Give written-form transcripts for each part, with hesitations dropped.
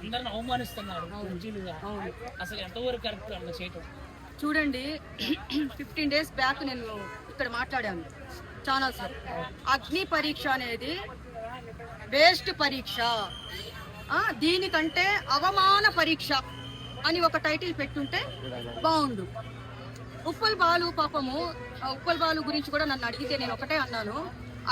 అందరిని అవమానిస్తున్నారు కుర్చీలుగా. అసలు ఎంతవరకు కరెక్ట్ అలా చేయటం? చూడండి 15 days బ్యాక్ నేను ఇక్కడ మాట్లాడాను ఛానల్స్ లో. అగ్ని పరీక్ష అనేది వేస్ట్ పరీక్ష, దీనికంటే అవమాన పరీక్ష అని ఒక టైటిల్ పెట్టుంటే బాగుండు. ఉప్పల్ బాలు పాపము, ఉప్పల్ బాలు గురించి కూడా నన్ను అడిగితే నేను ఒకటే అన్నాను,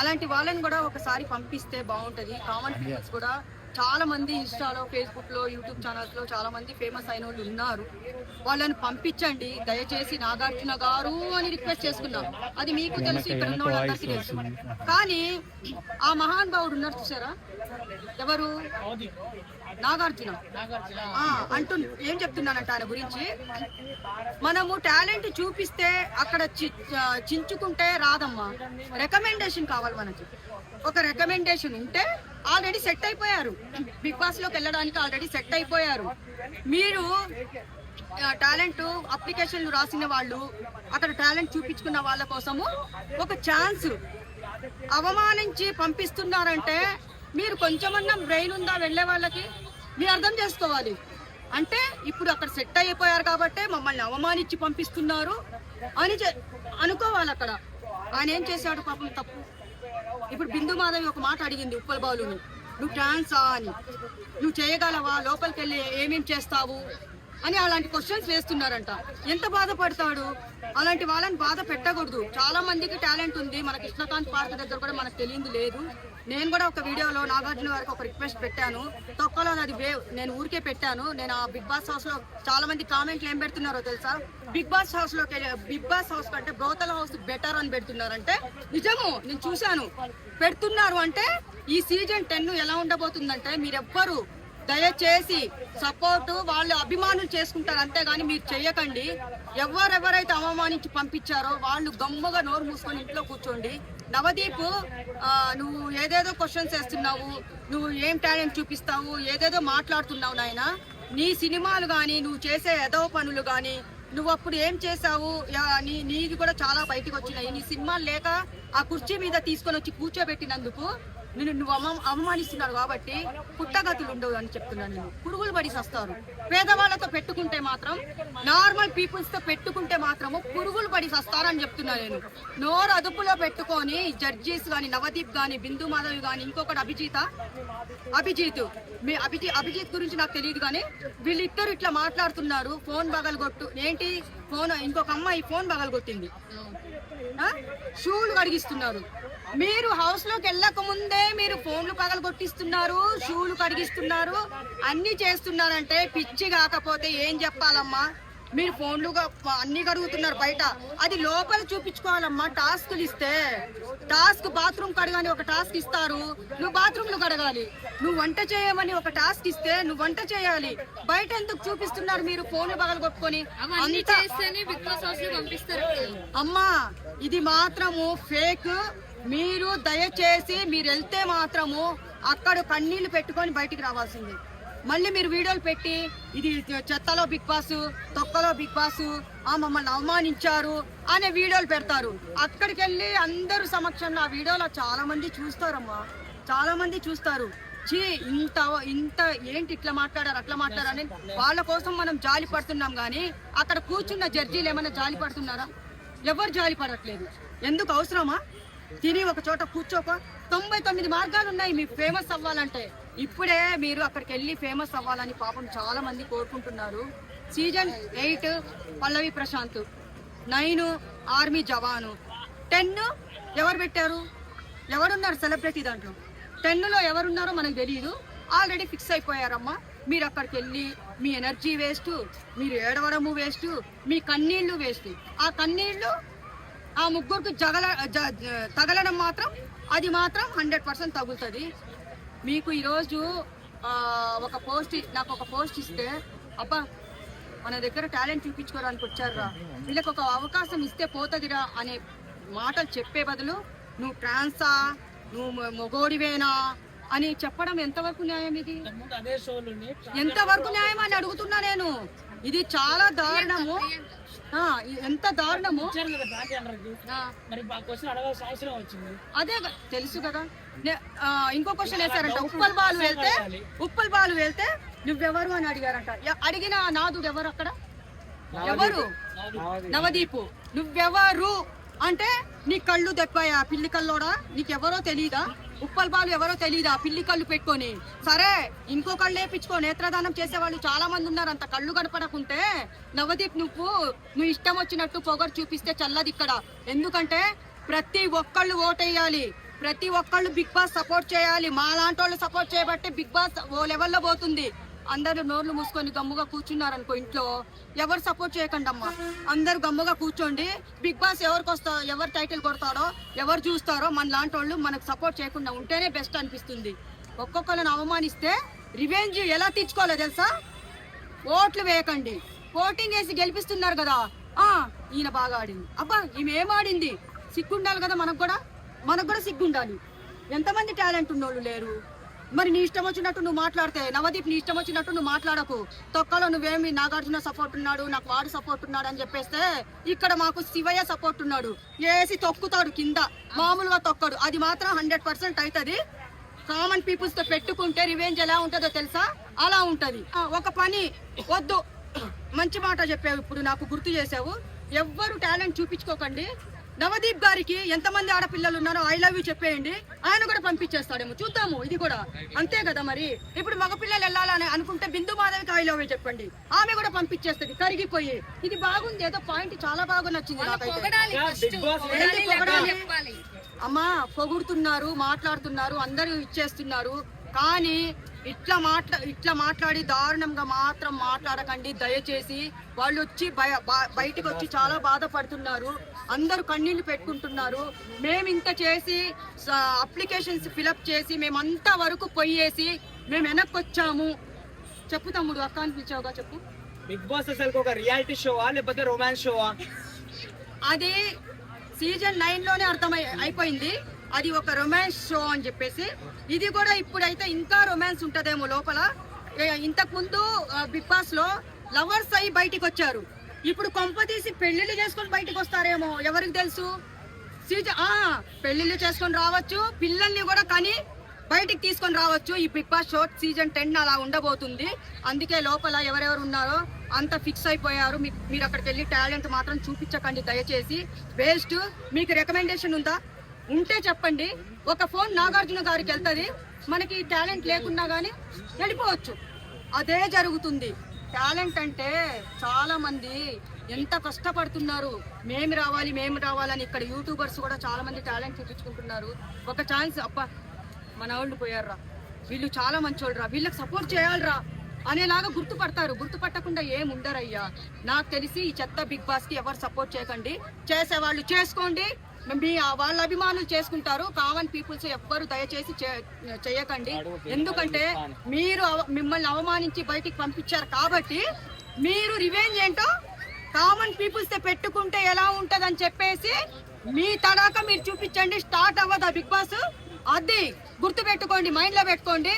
అలాంటి వాళ్ళని కూడా ఒకసారి పంపిస్తే బాగుంటది. కామన్ పీపుల్స్ కూడా చాలా మంది ఇన్స్టాలో, ఫేస్బుక్ లో, యూట్యూబ్ ఛానల్స్ లో చాలా మంది ఫేమస్ అయిన వాళ్ళు ఉన్నారు. వాళ్ళని పంపించండి దయచేసి, నాగార్జున గారు అని రిక్వెస్ట్ చేసుకున్నాం. అది మీకు తెలుసు, ఇక్కడ ఉన్న వాళ్ళందరికీ తెలుసు. కానీ ఆ మహాన్ భావుడు ఉన్నారు చూసారా, ఎవరు, నాగార్జున అంటూ ఏం చెప్తున్నానంట ఆయన గురించి, మనము టాలెంట్ చూపిస్తే అక్కడ చించుకుంటే రాదమ్మా, రికమెండేషన్ కావాలి మనకి. ఒక రికమెండేషన్ ఉంటే ఆల్రెడీ సెట్ అయిపోయారు, బిగ్ బాస్ లోకి వెళ్ళడానికి ఆల్రెడీ సెట్ అయిపోయారు. మీరు టాలెంట్ అప్లికేషన్లు రాసిన వాళ్ళు, అక్కడ టాలెంట్ చూపించుకున్న వాళ్ళ కోసము ఒక ఛాన్స్ అవమానించి పంపిస్తున్నారంటే మీరు కొంచెమన్నా బ్రెయిన్ ఉందా వెళ్ళే వాళ్ళకి? మీరు అర్థం చేసుకోవాలి. అంటే ఇప్పుడు అక్కడ సెట్ అయిపోయారు కాబట్టి మమ్మల్ని అవమానించి పంపిస్తున్నారు అని అనుకోవాలి. అక్కడ ఆయన ఏం చేశాడు పాపం తప్పు. ఇప్పుడు బిందు మాధవి ఒక మాట అడిగింది ఉప్పల్ బాలుని, నువ్వు డాన్సా అని, నువ్వు చేయగలవా, లోపలికి వెళ్ళి ఏమేం చేస్తావు అని అలాంటి క్వశ్చన్స్ వేస్తున్నారంట. ఎంత బాధపడతాడు? అలాంటి వాళ్ళని బాధ పెట్టకూడదు. చాలా మందికి టాలెంట్ ఉంది. మన కృష్ణకాంత్ పార్క్ దగ్గర కూడా మనకు తెలియదు లేదు. నేను కూడా ఒక వీడియోలో నాగార్జున గారికి ఒక రిక్వెస్ట్ పెట్టాను, తొక్కలో అది నేను ఊరికే పెట్టాను. నేను ఆ బిగ్ బాస్ హౌస్ లో చాలా మంది కామెంట్లు ఏం పెడుతున్నారో తెలుసా, బిగ్ బాస్ హౌస్ లోకి బిగ్ బాస్ హౌస్ కంటే బ్రోతల హౌస్ బెటర్ అని పెడుతున్నారంటే నిజము, నేను చూశాను పెడుతున్నారు. అంటే ఈ సీజన్ 10 ఎలా ఉండబోతుందంటే మీరెవ్వరు దయచేసి సపోర్టు వాళ్ళు అభిమానులు చేసుకుంటారు, అంతేగాని మీరు చెయ్యకండి. ఎవరెవరైతే అవమానించి పంపించారో వాళ్ళు గమ్మగా నోరు మూసుకొని ఇంట్లో కూర్చోండి. నవదీప్, నువ్వు ఏదేదో క్వశ్చన్స్ వేస్తున్నావు, నువ్వు ఏం టాలెంట్ చూపిస్తావు, ఏదేదో మాట్లాడుతున్నావు నాయన. నీ సినిమాలు కానీ నువ్వు చేసే ఏదో పనులు కానీ నువ్వు అప్పుడు ఏం చేసావు నీది కూడా చాలా బయటకు వచ్చినాయి. నీ సినిమాలు లేక ఆ కుర్చీ మీద తీసుకొని వచ్చి కూర్చోబెట్టినందుకు నువ్వు అవమానిస్తున్నాడు కాబట్టి పుట్టగతులు ఉండవు అని చెప్తున్నాను. నేను పురుగులు పడి సస్తారు. పేదవాళ్ళతో పెట్టుకుంటే మాత్రం, నార్మల్ పీపుల్స్ తో పెట్టుకుంటే మాత్రము పురుగులు పడి సస్తారని చెప్తున్నా నేను. నోరు అదుపులో పెట్టుకొని జడ్జీస్ గాని, నవదీప్ గాని, బిందు మాధవి గాని, ఇంకొకటి అభిజిత్ గురించి నాకు తెలియదు కానీ వీళ్ళిద్దరు ఇట్లా మాట్లాడుతున్నారు. ఫోన్ పగలగొట్టు ఏంటి, ఫోన్ ఇంకొక అమ్మాయి ఫోన్ పగలగొట్టింది, షూలు కడిగిస్తున్నారు. మీరు హౌస్ లోకి వెళ్ళక ముందే మీరు ఫోన్లు పగలగొట్టిస్తున్నారు, షూలు కడిగిస్తున్నారు, అన్ని చేస్తున్నారంటే పిచ్చి కాకపోతే ఏం చెప్పాలమ్మా? మీరు ఫోన్లు అన్ని కడుగుతున్నారు బయట, అది లోపల చూపించుకోవాలమ్మా. టాస్క్లు ఇస్తే టాస్క్ బాత్రూమ్ కడగాని ఒక టాస్క్ ఇస్తారు, నువ్వు బాత్రూమ్లు కడగాలి. నువ్వు వంట చేయమని ఒక టాస్క్ ఇస్తే నువ్వు వంట చేయాలి. బయట ఎందుకు చూపిస్తున్నారు మీరు ఫోన్లు పగలగొట్టుకొని? అమ్మా ఇది మాత్రము ఫేక్. మీరు దయచేసి మీరు వెళ్తే మాత్రము అక్కడ కన్నీళ్లు పెట్టుకొని బయటికి రావాల్సింది. మళ్ళీ మీరు వీడియోలు పెట్టి ఇది చెత్తలో బిగ్ బాస్, తొక్కలో బిగ్ బాస్, మమ్మల్ని అవమానించారు అనే వీడియోలు పెడతారు. అక్కడికి వెళ్ళి అందరూ సమక్షంలో ఆ వీడియోలో చాలా మంది చూస్తారమ్మా, చాలా మంది చూస్తారు. ఇంత ఏంటి ఇట్లా మాట్లాడారు అట్లా మాట్లాడారని వాళ్ళ కోసం మనం జాలి పడుతున్నాం. కానీ అక్కడ కూర్చున్న జడ్జీలు ఏమైనా జాలి పడుతున్నారా? ఎవరు జాలి పడట్లేదు. ఎందుకు అవసరమా? తిని ఒక చోట కూర్చోక 99 మార్గాలు ఉన్నాయి మీకు ఫేమస్ అవ్వాలంటే. ఇప్పుడే మీరు అక్కడికి వెళ్ళి ఫేమస్ అవ్వాలని పాపం చాలా మంది కోరుకుంటున్నారు. సీజన్ 8 పల్లవి ప్రశాంత్, 9 ఆర్మీ జవాను, 10 ఎవరు పెట్టారు? ఎవరున్నారు సెలబ్రిటీ దాంట్లో? 10లో ఎవరున్నారో మనకు తెలియదు. ఆల్రెడీ ఫిక్స్ అయిపోయారమ్మా. మీరు అక్కడికి వెళ్ళి మీ ఎనర్జీ వేస్ట్, మీరు ఏడవడము వేస్ట్, మీ కన్నీళ్లు వేస్ట్. ఆ కన్నీళ్లు ఆ ముగ్గురికి తగలడం మాత్రం అది మాత్రం 100% తగులుతుంది మీకు. ఈరోజు నాకు ఒక పోస్ట్ ఇస్తే, అబ్బా మన దగ్గర టాలెంట్ చూపించుకోవడానికి వచ్చారా, వీళ్ళకి ఒక అవకాశం ఇస్తే పోతుందిరా అనే మాటలు చెప్పే బదులు నువ్వు ట్రాన్సా, నువ్వు మొగోడివేనా అని చెప్పడం ఎంతవరకు న్యాయం? ఇది ఎంతవరకు న్యాయం అని అడుగుతున్నా నేను. ఇది చాలా దారుణము. ఎంత దారుణము. అదే తెలుసు కదా. ఇంకో క్వశ్చన్ వేసారంట, ఉప్పల్ బాలు వెళ్తే నువ్వెవరు అని అడిగారంట. అడిగిన ఆ నాదుడు ఎవరు అక్కడ? ఎవరు? నవదీపు. నువ్వెవరు అంటే నీ కళ్ళు దెబ్బాయా పిల్లి కల్లోడా? నీకెవరో తెలీదా? ఉప్పల్ బాలు ఎవరో తెలీదా? పిల్లి కళ్ళు పెట్టుకొని. సరే ఇంకో కళ్ళు వేపించుకో, నేత్రదానం చేసేవాళ్ళు చాలా మంది ఉన్నారు. అంత కళ్ళు కనపడకుంటే నవదీప్ నువ్వు ఇష్టం వచ్చినట్టు పొగరు చూపిస్తే చల్లది ఇక్కడ. ఎందుకంటే ప్రతి ఒక్కళ్ళు ఓటేయాలి, ప్రతి ఒక్కళ్ళు బిగ్ బాస్ సపోర్ట్ చేయాలి. మా లాంటి వాళ్ళు సపోర్ట్ చేయబట్టే బిగ్ బాస్ ఓ లెవెల్లో పోతుంది. అందరూ నోర్లు మూసుకొని గమ్ముగా కూర్చున్నారు అనుకో ఇంట్లో, ఎవరు సపోర్ట్ చేయకండి అమ్మా. అందరు గమ్ముగా కూర్చోండి. బిగ్ బాస్ ఎవరు టైటిల్ కొడతారో, ఎవరు చూస్తారో మన లాంటి వాళ్ళు మనకు సపోర్ట్ చేయకుండా ఉంటేనే బెస్ట్ అనిపిస్తుంది. ఒక్కొక్కరిని అవమానిస్తే రివెంజ్ ఎలా తీర్చుకోవాలో తెలుసా? ఓట్లు వేయకండి, ఓటింగ్ వేసి గెలిపిస్తున్నారు కదా. ఈయన బాగా ఆడింది, అబ్బా ఈమె ఏం ఆడింది, సిగ్గుండాలి కదా. మనకు కూడా సిగ్గుండాలి. ఎంతమంది టాలెంట్ ఉన్నోళ్ళు లేరు. మరి నీ ఇష్టం వచ్చినట్టు నువ్వు మాట్లాడితే, నవదీప్ నీ ఇష్టం వచ్చినట్టు నువ్వు మాట్లాడకు. తొక్కలో నువ్వేమి నాగార్జున సపోర్ట్ ఉన్నాడు, నాకు వాడు సపోర్ట్ ఉన్నాడు అని చెప్పేస్తే, ఇక్కడ మాకు శివయ్య సపోర్ట్ ఉన్నాడు. ఏసి తొక్కుతాడు కింద, మామూలుగా తొక్కడు. అది మాత్రం 100% అవుతుంది. కామన్ పీపుల్స్ తో పెట్టుకుంటే రివెంజ్ ఎలా ఉంటుందో తెలుసా? అలా ఉంటది. ఒక పని వద్దు, మంచి మాట చెప్పావు, ఇప్పుడు నాకు గుర్తు చేసావు. ఎవ్వరు టాలెంట్ చూపించుకోకండి. నవదీప్ గారికి ఎంతమంది ఆడపిల్లలు ఉన్నారో ఐ లవ్ యూ చెప్పేయండి, ఆయన కూడా పంపించేస్తాడేమో, చూద్దాము. ఇది కూడా అంతే కదా. మరి ఇప్పుడు మగపిల్లలు వెళ్ళాలని అనుకుంటే బిందు మాధవికి ఐ లవ్ యూ చెప్పండి, ఆమె కూడా పంపించేస్తుంది కరిగిపోయి. ఇది బాగుంది, ఏదో పాయింట్ చాలా బాగా నచ్చింది నాకైతే. అమ్మా పొగుడుతున్నారు, మాట్లాడుతున్నారు, అందరూ ఇచ్చేస్తున్నారు. కానీ ఇట్లా మాట్లాడి దారుణంగా మాత్రం మాట్లాడకండి దయచేసి. వాళ్ళు వచ్చి బయటకు వచ్చి చాలా బాధపడుతున్నారు, అందరూ కన్నీళ్లు పెట్టుకుంటున్నారు. మేము ఇంత చేసి అప్లికేషన్స్ ఫిలప్ చేసి మేమంతా వరకు పోయేసి మేము వెనక్కి వచ్చాము. చెప్పు తమ్ముడు, అక్క అని పిలిచావుగా, చెప్పు. బిగ్ బాస్ అసలు ఒక రియాలిటీ షోవా లేకపోతే రొమాన్స్ షోవా? అది సీజన్ 9లోనే అయిపోయింది. అది ఒక రొమాన్స్ షో అని చెప్పేసి. ఇది కూడా ఇప్పుడైతే ఇంకా రొమాన్స్ ఉంటదేమో లోపల. ఇంతకు ముందు బిగ్ బాస్ లో లవర్స్ అయి బయటికి వచ్చారు, ఇప్పుడు కొంపతీసి పెళ్లిళ్ళు చేసుకొని బయటకు వస్తారేమో, ఎవరికి తెలుసు. పెళ్లిళ్ళు చేసుకొని రావచ్చు, పిల్లల్ని కూడా కని బయటికి తీసుకొని రావచ్చు. ఈ బిగ్ బాస్ షో సీజన్ 10 అలా ఉండబోతుంది. అందుకే లోపల ఎవరెవరు ఉన్నారో అంత ఫిక్స్ అయిపోయారు. మీరు అక్కడికి వెళ్ళి టాలెంట్ మాత్రం చూపించకండి దయచేసి, వేస్ట్. మీకు రికమెండేషన్ ఉంటే చెప్పండి. ఒక ఫోన్ నాగార్జున గారికి వెళ్తుంది, మనకి టాలెంట్ లేకున్నా కానీ వెళ్ళిపోవచ్చు. అదే జరుగుతుంది. టాలెంట్ అంటే చాలా మంది ఎంత కష్టపడుతున్నారు, మేము రావాలని. ఇక్కడ యూట్యూబర్స్ కూడా చాలా మంది టాలెంట్ చూపించుకుంటున్నారు. ఒక ఛాన్స్, అబ్బా మన వాళ్ళు పోయారురా, వీళ్ళు చాలా మంచోళ్ళరా, వీళ్ళకి సపోర్ట్ చేయాలరా అనేలాగా గుర్తుపట్టకుండా ఏముండరయ్యా. నాకు తెలిసి ఈ చెత్త బిగ్ బాస్ కి ఎవరు సపోర్ట్ చేయకండి. చేసేవాళ్ళు చేసుకోండి, వాళ్ళ అభిమానులు చేసుకుంటారు. కామన్ పీపుల్స్ ఎవ్వరు దయచేసి చేయకండి. ఎందుకంటే మిమ్మల్ని అవమానించి బయటికి పంపించారు కాబట్టి మీరు రివెంజ్ ఏంటో కామన్ పీపుల్స్ తో పెట్టుకుంటే ఎలా ఉంటదని చెప్పేసి మీ తడాక మీరు చూపించండి. స్టార్ట్ అవ్వదా బిగ్ బాస్? అది గుర్తు పెట్టుకోండి, మైండ్ లో పెట్టుకోండి.